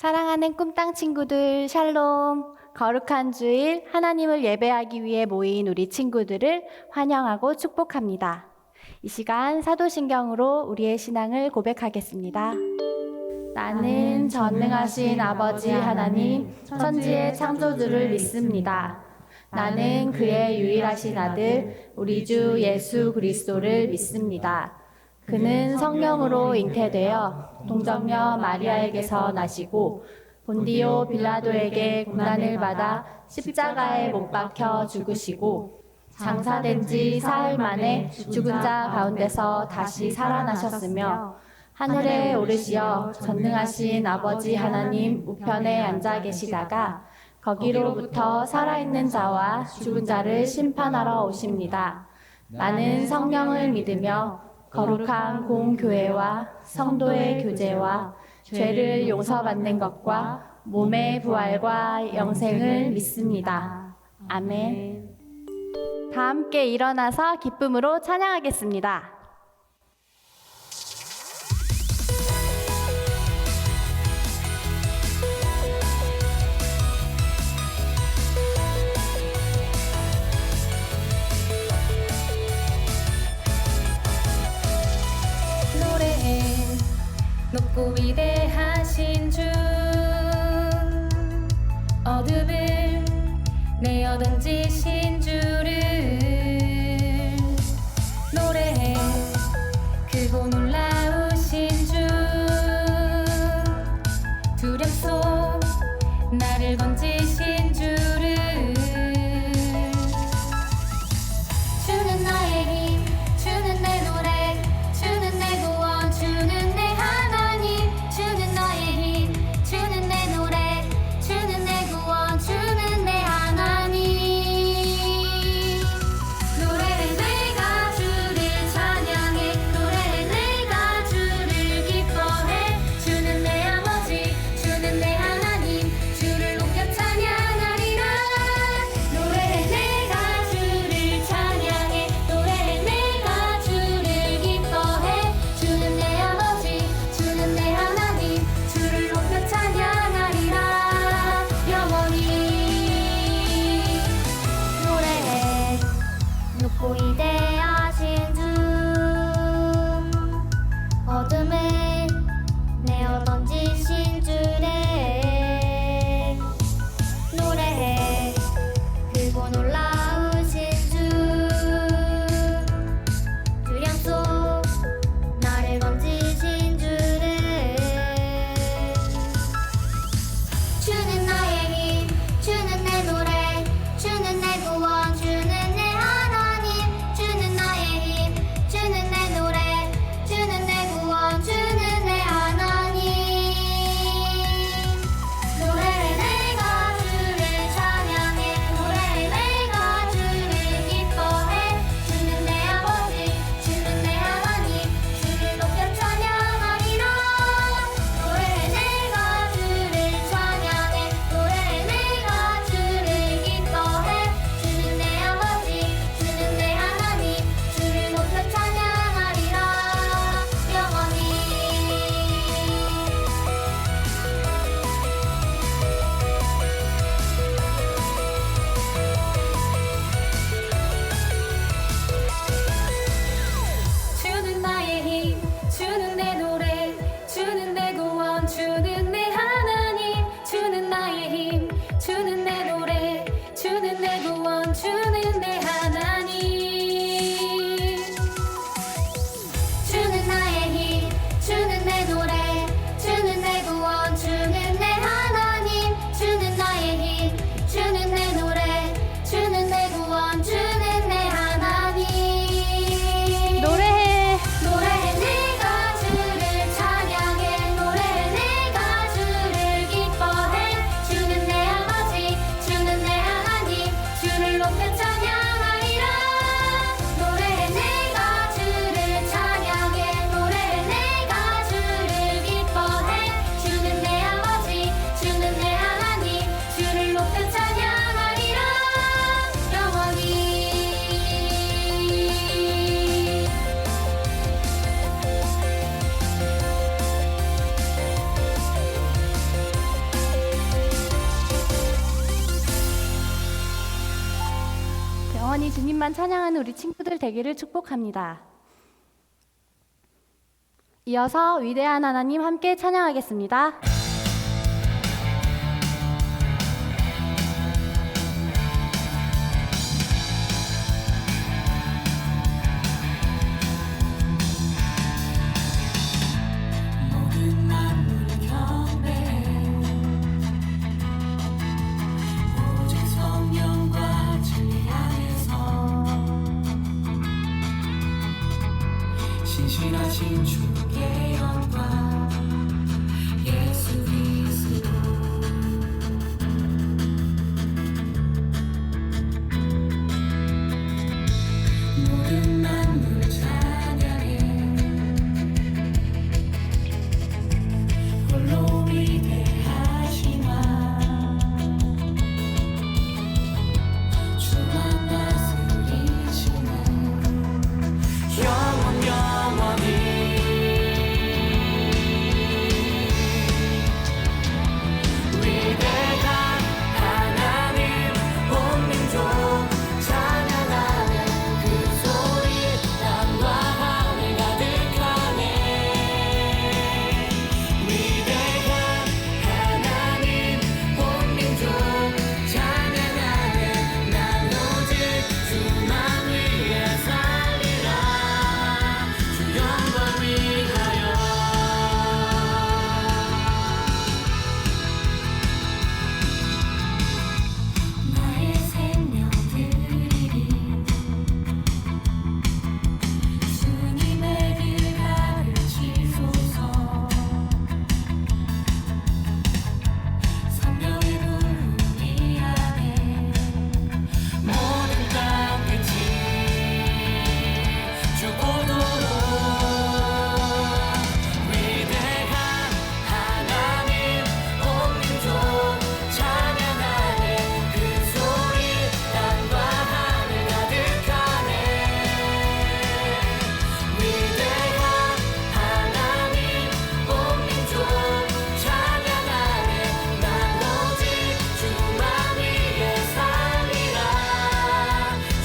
사랑하는 꿈땅 친구들, 샬롬. 거룩한 주일 하나님을 예배하기 위해 모인 우리 친구들을 환영하고 축복합니다. 이 시간 사도신경으로 우리의 신앙을 고백하겠습니다. 나는 전능하신 아버지 하나님, 천지의 창조주를 믿습니다. 나는 그의 유일하신 아들, 우리 주 예수 그리스도를 믿습니다. 그는 성령으로 잉태되어 동정녀 마리아에게서 나시고 본디오 빌라도에게 고난을 받아 십자가에 못 박혀 죽으시고 장사된 지 사흘 만에 죽은 자 가운데서 다시 살아나셨으며 하늘에 오르시어 전능하신 아버지 하나님 우편에 앉아 계시다가 거기로부터 살아있는 자와 죽은 자를 심판하러 오십니다. 나는 성령을 믿으며 거룩한 공교회와 성도의 교제와 죄를 용서받는 것과 몸의 부활과 영생을 믿습니다. 아멘. 다 함께 일어나서 기쁨으로 찬양하겠습니다. 높고 위대하신 주, 어둠을 내어 던지신 주를 노래해. 크고 놀라우신 주, 두렵 속 나를 건지신 주를. 주는 나의 힘, 주는 내 노래, 주는 내 구원, 주는 내 하나님. 주는 너의 힘, 주는 내 노래, 주는 내 구원, 주는 내 하나님. 노래해 내가 주를 찬양해, 노래해 내가 주를 기뻐해. 주는 내 아버지, 주는 내 하나님, 주를 높여 찬양해. 주님만 찬양하는 우리 친구들 되기를 축복합니다. 이어서 위대한 하나님 함께 찬양하겠습니다. 모든 만물 경배해 오직 성령과 진리 안에서 신실하신 주의 영광 예수 그리스도 모든 만물 찬양해 홀로 위대하신 왕 주만 다스리시는 영원 영원히 위대한 하나님 온 민족 찬양하는 그 소리 땅과 하늘 가득하네 위대한 하나님 온 민족 찬양하네 난 오직 주만 위해 살리라 주 영광 위하여 나의 생명 드리리 주님의 길 가르치소서 성령의 부르기 안에 모든 땅 끝이 죽고도록 위대한 하나님 온 민족 찬양하네 그 소리 땅과 하늘 가득하네 위대한 하나님 온 민족 찬양하네 난 오직 주만 위해 살리라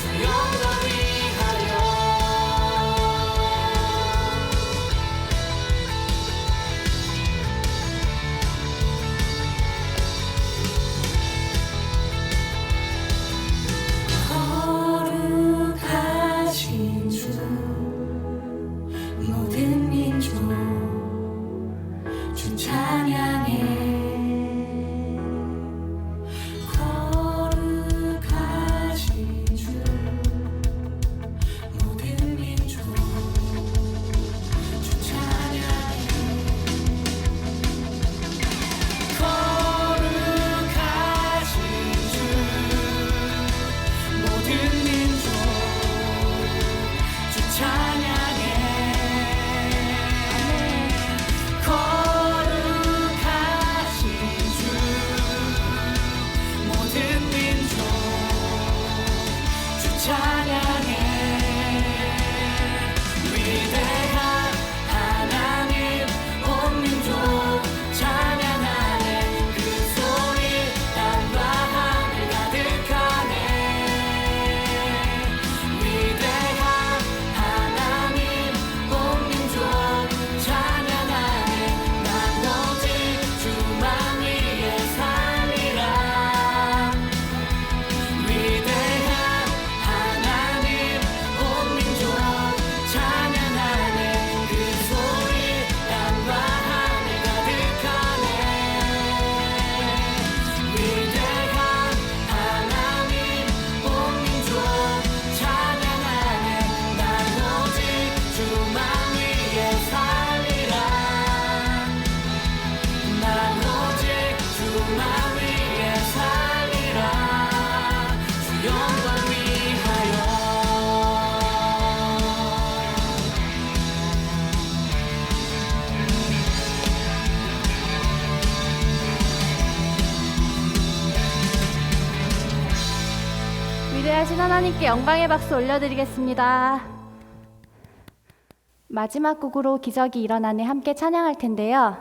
주 영광 위하여 거룩하신 주 모든 민족 주 찬양해 거룩하신 주 모든 민족 주 찬양해 거룩하신 주 모든 민족 주 찬양해 거룩하신 주 모든 민족 주 찬양해 위대한 하나님 온 민족 찬양하네 그 소리 땅과 하늘 가득하네 위대한 하나님 온 민족 찬양하네 난 오직 주만 위해 살리라 위대한 하나님 온 민족 찬양하네 그 소리 땅과 하늘 가득하네 위대한 하나님 온 민족 찬양하네 난 오직 주만 위해 살리라 난 오직 주만 위해 살리라 주 영광 위하여 위대하신 하나님께 영광의 박수 올려드리겠습니다. 마지막 곡으로 기적이 일어나네 함께 찬양할 텐데요.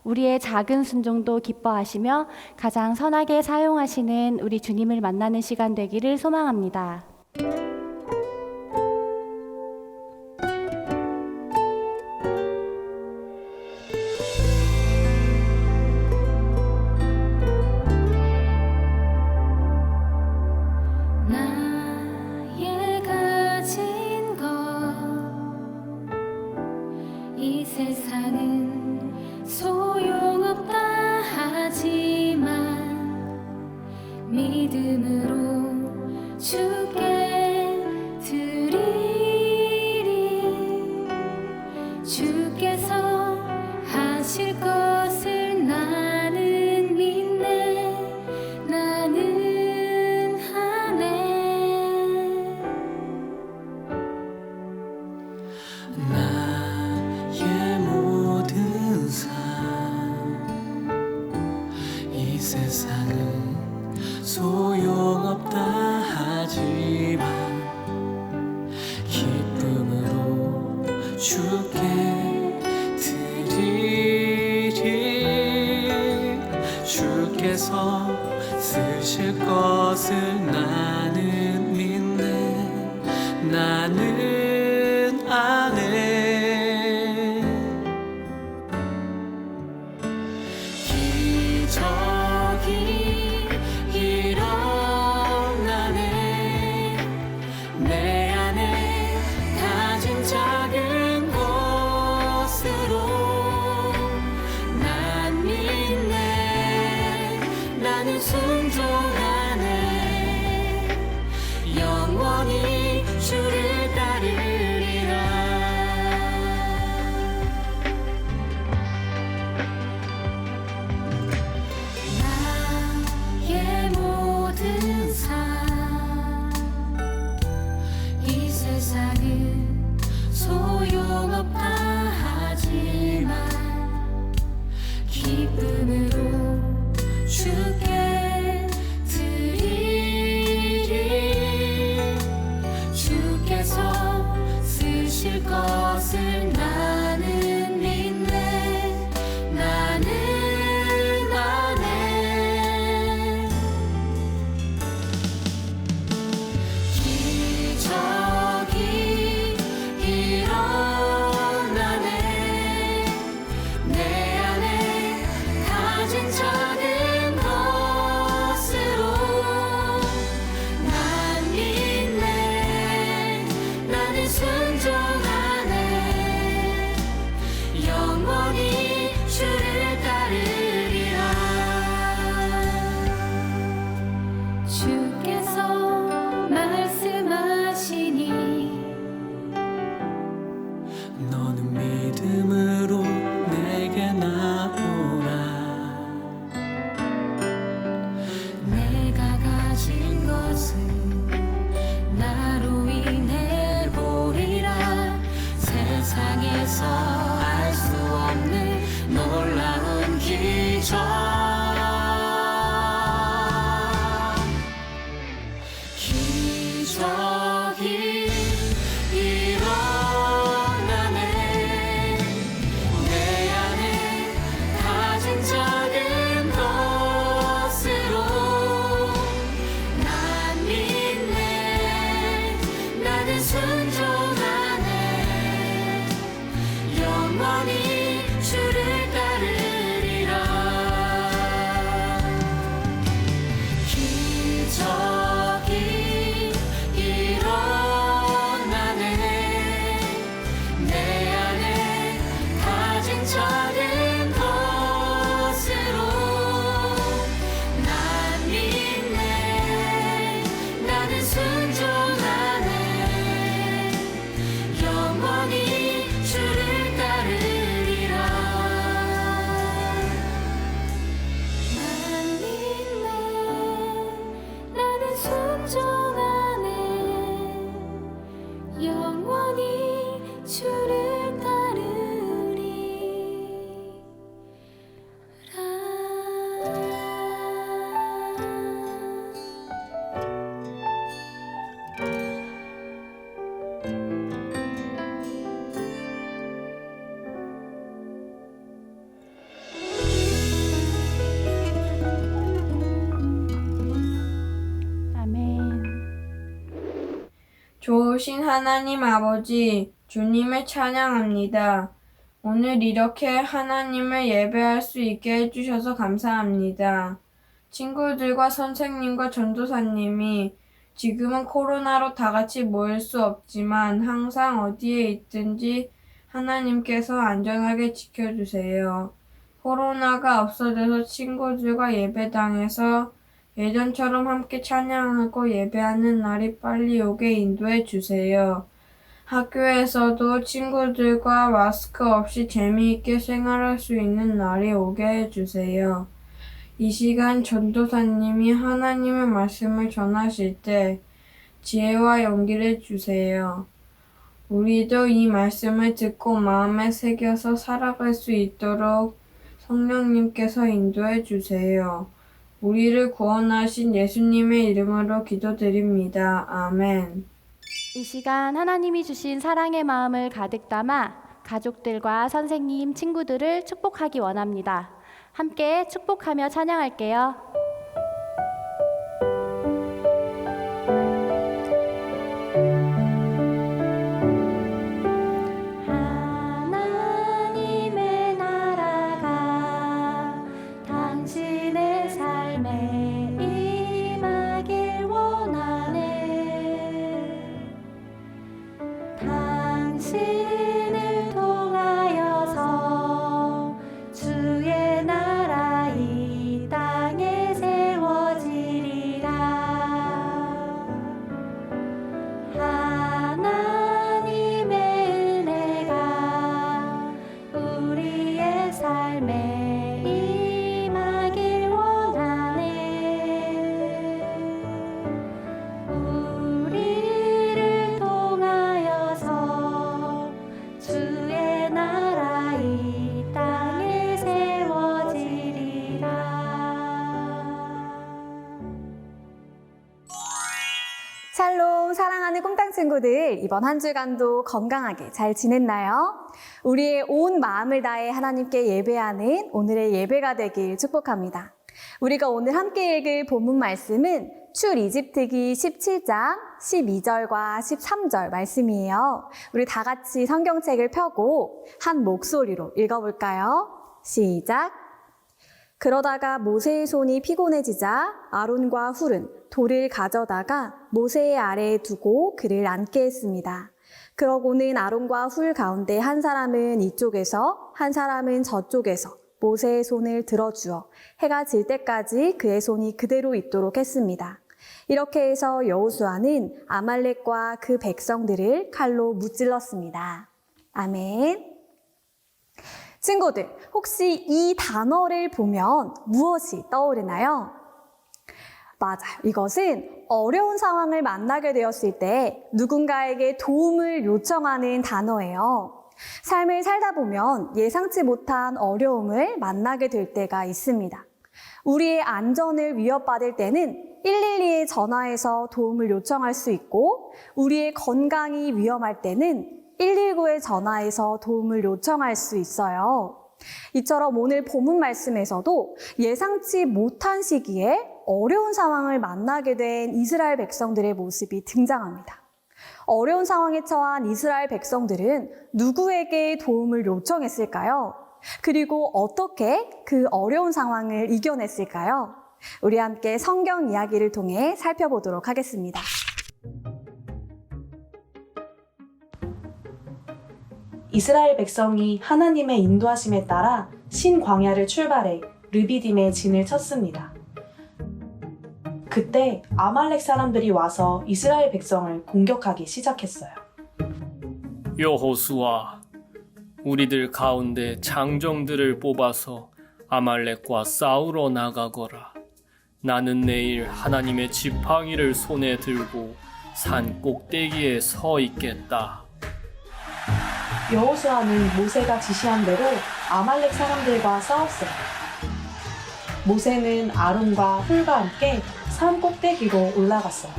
우리의 작은 순종도 기뻐하시며 가장 선하게 사용하시는 우리 주님을 만나는 시간 되기를 소망합니다. 세상은 소용없다 하지만 기쁨으로 주께 드리리. 주께서 쓰실 것을 나는 믿네. 나는 아네. 기적이 일어나네. 내 안에 가진 작은 것으로 난 믿네. 나는 순종하네. 영원히 주를 따르리라. 나의 모든 삶, 이 세상은 소용없다 하지만 기쁨으로 주께 드리리. 주께서 쓰실 것을 나는 믿네. 나는 아네. 기적이 일어나네. 내 안에 가진 작은 것으로 난 믿네. 나는 순종하네. 영원히 주를 따르리라. 주께서 말씀하시니 너는 믿음으로 내게 나오라. 내가 가진 것을 나로 인해 보리라. 세상에서 알 수 없는 놀라운 기적. 기적이 일어나네. 내 안에 가진 작은 것으로 난 믿네. 나는 순종하네. 영원히 주를 따르리라. 기적이 일어나네. 내 안에 가진 작은 것으로 난 믿네. 나는 순종하네. 영원히 주를 따르리라. 난 믿네. 나는 순종하네. 영원히 주를 아멘. 좋으신 하나님 아버지, 주님을 찬양합니다. 오늘 이렇게 하나님을 예배할 수 있게 해주셔서 감사합니다. 친구들과 선생님과 전도사님이 지금은 코로나로 다 같이 모일 수 없지만 항상 어디에 있든지 하나님께서 안전하게 지켜주세요. 코로나가 없어져서 친구들과 예배당에서 예전처럼 함께 찬양하고 예배하는 날이 빨리 오게 인도해 주세요. 학교에서도 친구들과 마스크 없이 재미있게 생활할 수 있는 날이 오게 해주세요. 이 시간 전도사님이 하나님의 말씀을 전하실 때 지혜와 용기를 주세요. 우리도 이 말씀을 듣고 마음에 새겨서 살아갈 수 있도록 성령님께서 인도해 주세요. 우리를 구원하신 예수님의 이름으로 기도드립니다. 아멘. 이 시간 하나님이 주신 사랑의 마음을 가득 담아 가족들과 선생님, 친구들을 축복하기 원합니다. 함께 축복하며 찬양할게요. 하나님의 나라가 당신의 삶에 임하길 원하네. 당신을 통하여서 주의 나라 이 땅에 세워지리라. 하나님의 은혜가 우리의 삶에 임하길 원하네. 우리를 통하여서 주의 나라 이 땅에 세워지리라. 샬롬 사랑하는 꼼땅 친구들, 이번 한 주간도 건강하게 잘 지냈나요? 우리의 온 마음을 다해 하나님께 예배하는 오늘의 예배가 되길 축복합니다. 우리가 오늘 함께 읽을 본문 말씀은 출이집트기 17장 12절과 13절 말씀이에요. 우리 다 같이 성경책을 펴고 한 목소리로 읽어볼까요? 시작! 그러다가 모세의 손이 피곤해지자 아론과 훌은 돌을 가져다가 모세의 아래에 두고 그를 앉게 했습니다. 그러고는 아론과 훌 가운데 한 사람은 이쪽에서 한 사람은 저쪽에서 모세의 손을 들어주어 해가 질 때까지 그의 손이 그대로 있도록 했습니다. 이렇게 해서 여호수아는 아말렉과 그 백성들을 칼로 무찔렀습니다. 아멘. 친구들, 혹시 이 단어를 보면 무엇이 떠오르나요? 맞아요. 이것은 어려운 상황을 만나게 되었을 때 누군가에게 도움을 요청하는 단어예요. 삶을 살다 보면 예상치 못한 어려움을 만나게 될 때가 있습니다. 우리의 안전을 위협받을 때는 112에 전화해서 도움을 요청할 수 있고, 우리의 건강이 위험할 때는 119에 전화해서 도움을 요청할 수 있어요. 이처럼 오늘 본문 말씀에서도 예상치 못한 시기에 어려운 상황을 만나게 된 이스라엘 백성들의 모습이 등장합니다. 어려운 상황에 처한 이스라엘 백성들은 누구에게 도움을 요청했을까요? 그리고 어떻게 그 어려운 상황을 이겨냈을까요? 우리 함께 성경 이야기를 통해 살펴보도록 하겠습니다. 이스라엘 백성이 하나님의 인도하심에 따라 신광야를 출발해 르비딤에 진을 쳤습니다. 그때 아말렉 사람들이 와서 이스라엘 백성을 공격하기 시작했어요. 여호수아, 우리들 가운데 장정들을 뽑아서 아말렉과 싸우러 나가거라. 나는 내일 하나님의 지팡이를 손에 들고 산 꼭대기에 서 있겠다. 여호수아는 모세가 지시한 대로 아말렉 사람들과 싸웠어요. 모세는 아론과 훌과 함께 산 꼭대기로 올라갔어요.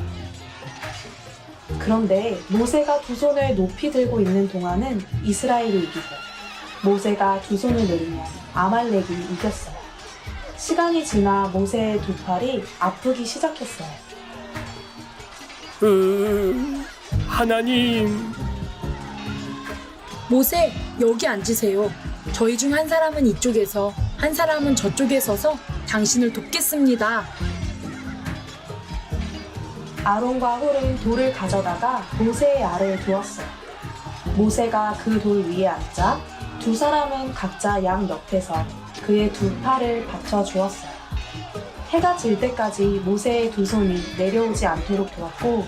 그런데 모세가 두 손을 높이 들고 있는 동안은 이스라엘이 이기고, 모세가 두 손을 내리면 아말렉이 이겼어요. 시간이 지나 모세의 두 팔이 아프기 시작했어요. 하나님, 모세, 여기 앉으세요. 저희 중 한 사람은 이쪽에서, 한 사람은 저쪽에 서서 당신을 돕겠습니다. 아론과 훌은 돌을 가져다가 모세의 아래에 두었어요. 모세가 그 돌 위에 앉자 두 사람은 각자 양 옆에서 그의 두 팔을 받쳐 주었어요. 해가 질 때까지 모세의 두 손이 내려오지 않도록 도왔고,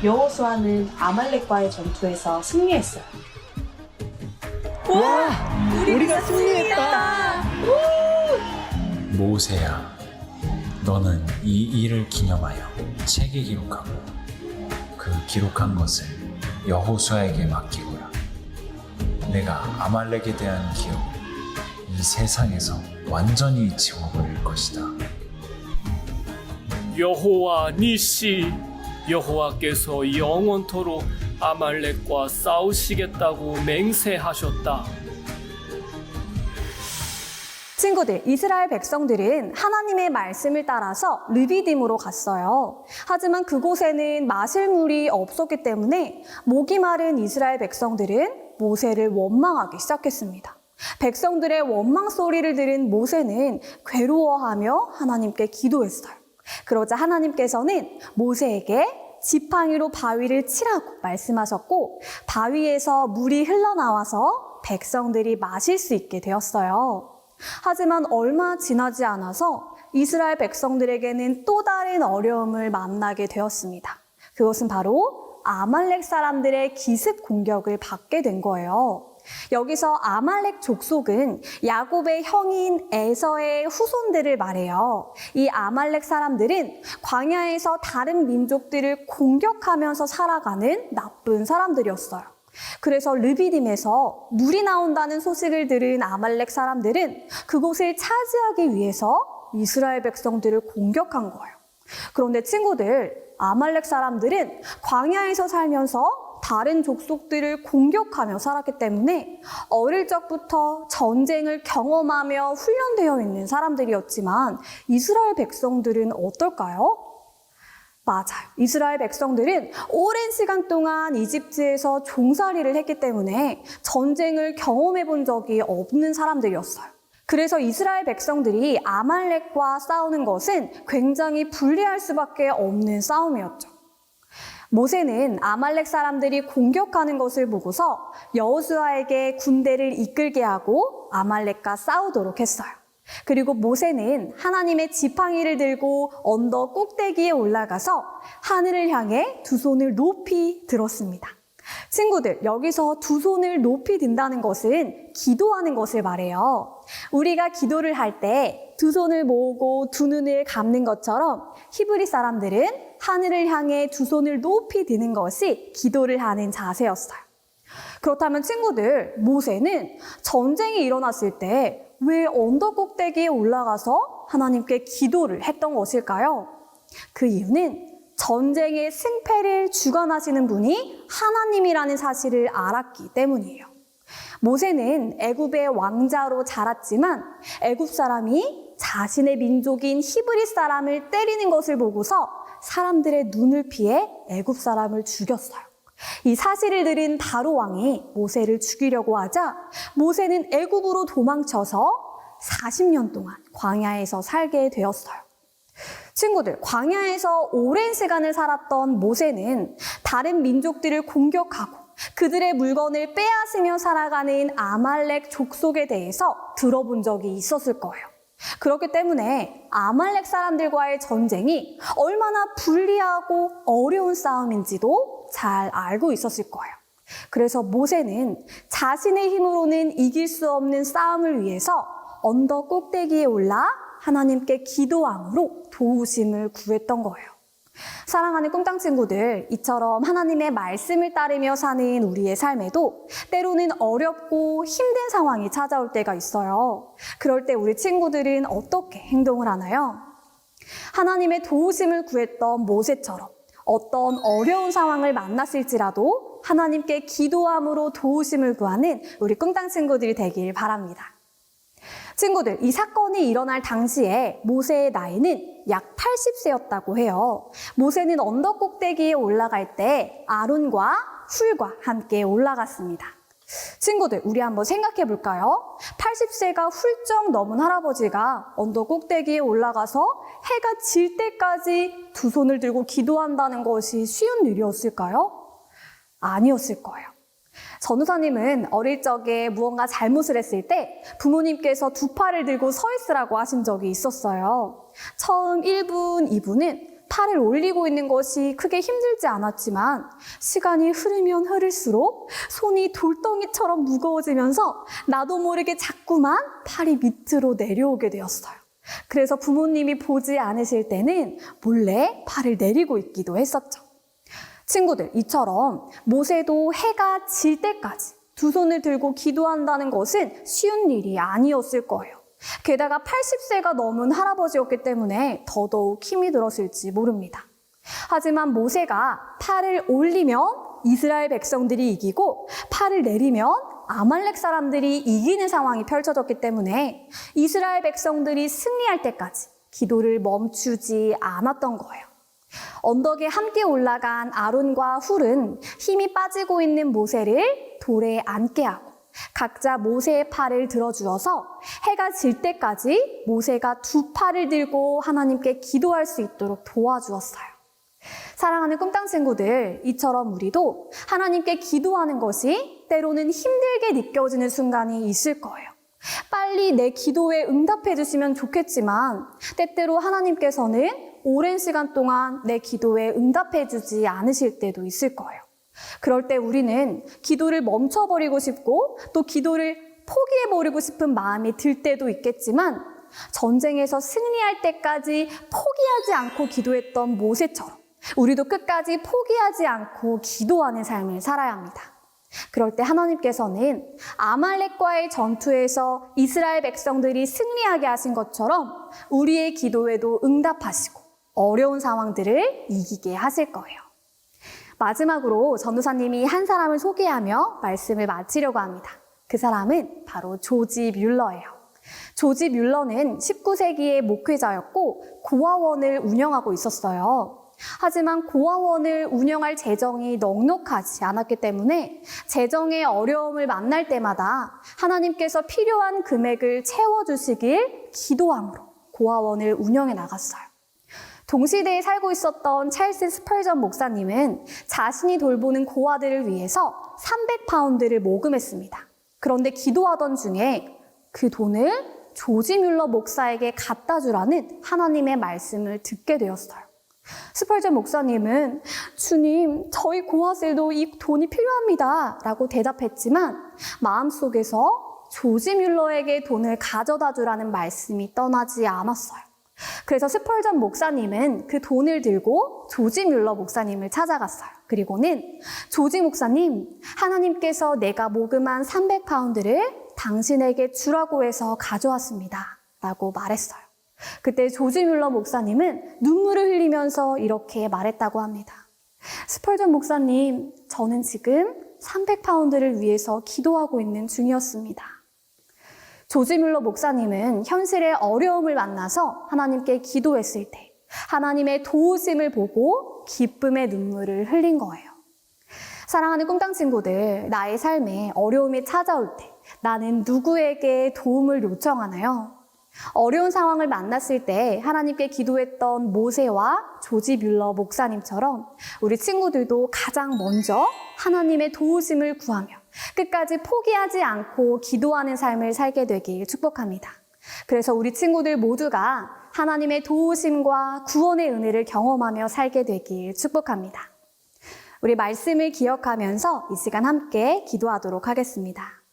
여호수아는 아말렉과의 전투에서 승리했어요. 와, 우리가 승리했다! 모세야, 너는 이 일을 기념하여 책에 기록하고 그 기록한 것을 여호수아에게 맡기거라. 내가 아말렉에 대한 기억을 이 세상에서 완전히 지워버릴 것이다. 여호와 니시, 여호와께서 영원토록 아말렉과 싸우시겠다고 맹세하셨다. 친구들, 이스라엘 백성들은 하나님의 말씀을 따라서 르비딤으로 갔어요. 하지만 그곳에는 마실 물이 없었기 때문에 목이 마른 이스라엘 백성들은 모세를 원망하기 시작했습니다. 백성들의 원망 소리를 들은 모세는 괴로워하며 하나님께 기도했어요. 그러자 하나님께서는 모세에게 지팡이로 바위를 치라고 말씀하셨고 바위에서 물이 흘러나와서 백성들이 마실 수 있게 되었어요. 하지만 얼마 지나지 않아서 이스라엘 백성들에게는 또 다른 어려움을 만나게 되었습니다. 그것은 바로 아말렉 사람들의 기습 공격을 받게 된 거예요. 여기서 아말렉 족속은 야곱의 형인 에서의 후손들을 말해요. 이 아말렉 사람들은 광야에서 다른 민족들을 공격하면서 살아가는 나쁜 사람들이었어요. 그래서 르비딤에서 물이 나온다는 소식을 들은 아말렉 사람들은 그곳을 차지하기 위해서 이스라엘 백성들을 공격한 거예요. 그런데 친구들, 아말렉 사람들은 광야에서 살면서 다른 족속들을 공격하며 살았기 때문에 어릴 적부터 전쟁을 경험하며 훈련되어 있는 사람들이었지만 이스라엘 백성들은 어떨까요? 맞아요. 이스라엘 백성들은 오랜 시간 동안 이집트에서 종살이를 했기 때문에 전쟁을 경험해 본 적이 없는 사람들이었어요. 그래서 이스라엘 백성들이 아말렉과 싸우는 것은 굉장히 불리할 수밖에 없는 싸움이었죠. 모세는 아말렉 사람들이 공격하는 것을 보고서 여호수아에게 군대를 이끌게 하고 아말렉과 싸우도록 했어요. 그리고 모세는 하나님의 지팡이를 들고 언덕 꼭대기에 올라가서 하늘을 향해 두 손을 높이 들었습니다. 친구들, 여기서 두 손을 높이 든다는 것은 기도하는 것을 말해요. 우리가 기도를 할 때 두 손을 모으고 두 눈을 감는 것처럼 히브리 사람들은 하늘을 향해 두 손을 높이 드는 것이 기도를 하는 자세였어요. 그렇다면 친구들, 모세는 전쟁이 일어났을 때 왜 언덕 꼭대기에 올라가서 하나님께 기도를 했던 것일까요? 그 이유는 전쟁의 승패를 주관하시는 분이 하나님이라는 사실을 알았기 때문이에요. 모세는 애굽의 왕자로 자랐지만 애굽 사람이 자신의 민족인 히브리 사람을 때리는 것을 보고서 사람들의 눈을 피해 애굽 사람을 죽였어요. 이 사실을 들은 바로 왕이 모세를 죽이려고 하자 모세는 애굽으로 도망쳐서 40년 동안 광야에서 살게 되었어요. 친구들, 광야에서 오랜 시간을 살았던 모세는 다른 민족들을 공격하고 그들의 물건을 빼앗으며 살아가는 아말렉 족속에 대해서 들어본 적이 있었을 거예요. 그렇기 때문에 아말렉 사람들과의 전쟁이 얼마나 불리하고 어려운 싸움인지도 잘 알고 있었을 거예요. 그래서 모세는 자신의 힘으로는 이길 수 없는 싸움을 위해서 언덕 꼭대기에 올라 하나님께 기도함으로 도우심을 구했던 거예요. 사랑하는 꽁땅 친구들, 이처럼 하나님의 말씀을 따르며 사는 우리의 삶에도 때로는 어렵고 힘든 상황이 찾아올 때가 있어요. 그럴 때 우리 친구들은 어떻게 행동을 하나요? 하나님의 도우심을 구했던 모세처럼 어떤 어려운 상황을 만났을지라도 하나님께 기도함으로 도우심을 구하는 우리 꽁땅 친구들이 되길 바랍니다. 친구들, 이 사건이 일어날 당시에 모세의 나이는 약 80세였다고 해요. 모세는 언덕 꼭대기에 올라갈 때 아론과 훌과 함께 올라갔습니다. 친구들, 우리 한번 생각해 볼까요? 80세가 훌쩍 넘은 할아버지가 언덕 꼭대기에 올라가서 해가 질 때까지 두 손을 들고 기도한다는 것이 쉬운 일이었을까요? 아니었을 거예요. 전우사님은 어릴 적에 무언가 잘못을 했을 때 부모님께서 두 팔을 들고 서 있으라고 하신 적이 있었어요. 처음 1분, 2분은 팔을 올리고 있는 것이 크게 힘들지 않았지만 시간이 흐르면 흐를수록 손이 돌덩이처럼 무거워지면서 나도 모르게 자꾸만 팔이 밑으로 내려오게 되었어요. 그래서 부모님이 보지 않으실 때는 몰래 팔을 내리고 있기도 했었죠. 친구들, 이처럼 모세도 해가 질 때까지 두 손을 들고 기도한다는 것은 쉬운 일이 아니었을 거예요. 게다가 80세가 넘은 할아버지였기 때문에 더더욱 힘이 들었을지 모릅니다. 하지만 모세가 팔을 올리면 이스라엘 백성들이 이기고 팔을 내리면 아말렉 사람들이 이기는 상황이 펼쳐졌기 때문에 이스라엘 백성들이 승리할 때까지 기도를 멈추지 않았던 거예요. 언덕에 함께 올라간 아론과 훌은 힘이 빠지고 있는 모세를 돌에 앉게 하고 각자 모세의 팔을 들어주어서 해가 질 때까지 모세가 두 팔을 들고 하나님께 기도할 수 있도록 도와주었어요. 사랑하는 꿈땅 친구들, 이처럼 우리도 하나님께 기도하는 것이 때로는 힘들게 느껴지는 순간이 있을 거예요. 빨리 내 기도에 응답해 주시면 좋겠지만 때때로 하나님께서는 오랜 시간 동안 내 기도에 응답해 주지 않으실 때도 있을 거예요. 그럴 때 우리는 기도를 멈춰버리고 싶고 또 기도를 포기해버리고 싶은 마음이 들 때도 있겠지만 전쟁에서 승리할 때까지 포기하지 않고 기도했던 모세처럼 우리도 끝까지 포기하지 않고 기도하는 삶을 살아야 합니다. 그럴 때 하나님께서는 아말렉과의 전투에서 이스라엘 백성들이 승리하게 하신 것처럼 우리의 기도에도 응답하시고 어려운 상황들을 이기게 하실 거예요. 마지막으로 전도사님이 한 사람을 소개하며 말씀을 마치려고 합니다. 그 사람은 바로 조지 뮬러예요. 조지 뮬러는 19세기의 목회자였고 고아원을 운영하고 있었어요. 하지만 고아원을 운영할 재정이 넉넉하지 않았기 때문에 재정의 어려움을 만날 때마다 하나님께서 필요한 금액을 채워주시길 기도함으로 고아원을 운영해 나갔어요. 동시대에 살고 있었던 찰스 스펄전 목사님은 자신이 돌보는 고아들을 위해서 300파운드를 모금했습니다. 그런데 기도하던 중에 그 돈을 조지 뮬러 목사에게 갖다 주라는 하나님의 말씀을 듣게 되었어요. 스펄전 목사님은 주님, 저희 고아들도 이 돈이 필요합니다 라고 대답했지만 마음속에서 조지 뮬러에게 돈을 가져다 주라는 말씀이 떠나지 않았어요. 그래서 스펄전 목사님은 그 돈을 들고 조지 뮬러 목사님을 찾아갔어요. 그리고는 조지 목사님, 하나님께서 내가 모금한 300파운드를 당신에게 주라고 해서 가져왔습니다 라고 말했어요. 그때 조지 뮬러 목사님은 눈물을 흘리면서 이렇게 말했다고 합니다. 스펄전 목사님, 저는 지금 300파운드를 위해서 기도하고 있는 중이었습니다. 조지 뮬러 목사님은 현실의 어려움을 만나서 하나님께 기도했을 때 하나님의 도우심을 보고 기쁨의 눈물을 흘린 거예요. 사랑하는 꿈땅 친구들, 나의 삶에 어려움이 찾아올 때 나는 누구에게 도움을 요청하나요? 어려운 상황을 만났을 때 하나님께 기도했던 모세와 조지 뮬러 목사님처럼 우리 친구들도 가장 먼저 하나님의 도우심을 구하며 끝까지 포기하지 않고 기도하는 삶을 살게 되길 축복합니다. 그래서 우리 친구들 모두가 하나님의 도우심과 구원의 은혜를 경험하며 살게 되길 축복합니다. 우리 말씀을 기억하면서 이 시간 함께 기도하도록 하겠습니다.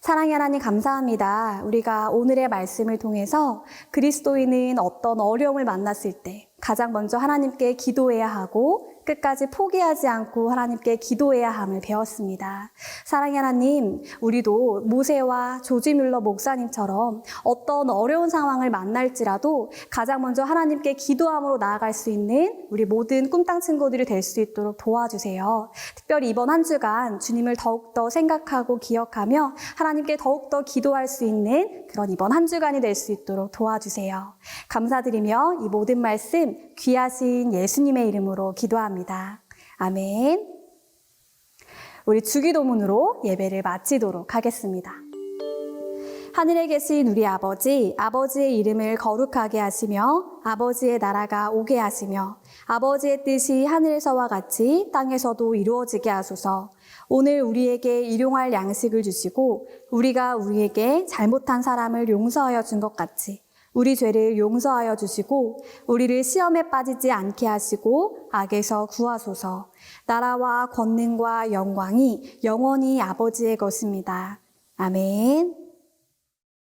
사랑의 하나님 감사합니다. 우리가 오늘의 말씀을 통해서 그리스도인은 어떤 어려움을 만났을 때 가장 먼저 하나님께 기도해야 하고 끝까지 포기하지 않고 하나님께 기도해야 함을 배웠습니다. 사랑의 하나님, 우리도 모세와 조지 뮬러 목사님처럼 어떤 어려운 상황을 만날지라도 가장 먼저 하나님께 기도함으로 나아갈 수 있는 우리 모든 꿈땅 친구들이 될 수 있도록 도와주세요. 특별히 이번 한 주간 주님을 더욱더 생각하고 기억하며 하나님께 더욱더 기도할 수 있는 그런 이번 한 주간이 될 수 있도록 도와주세요. 감사드리며 이 모든 말씀 귀하신 예수님의 이름으로 기도합니다. 아멘. 우리 주기도문으로 예배를 마치도록 하겠습니다. 하늘에 계신 우리 아버지, 아버지의 이름을 거룩하게 하시며 아버지의 나라가 오게 하시며 아버지의 뜻이 하늘에서와 같이 땅에서도 이루어지게 하소서. 오늘 우리에게 일용할 양식을 주시고 우리가 우리에게 잘못한 사람을 용서하여 준 것 같이 우리 죄를 용서하여 주시고 우리를 시험에 빠지지 않게 하시고 악에서 구하소서. 나라와 권능과 영광이 영원히 아버지의 것입니다. 아멘.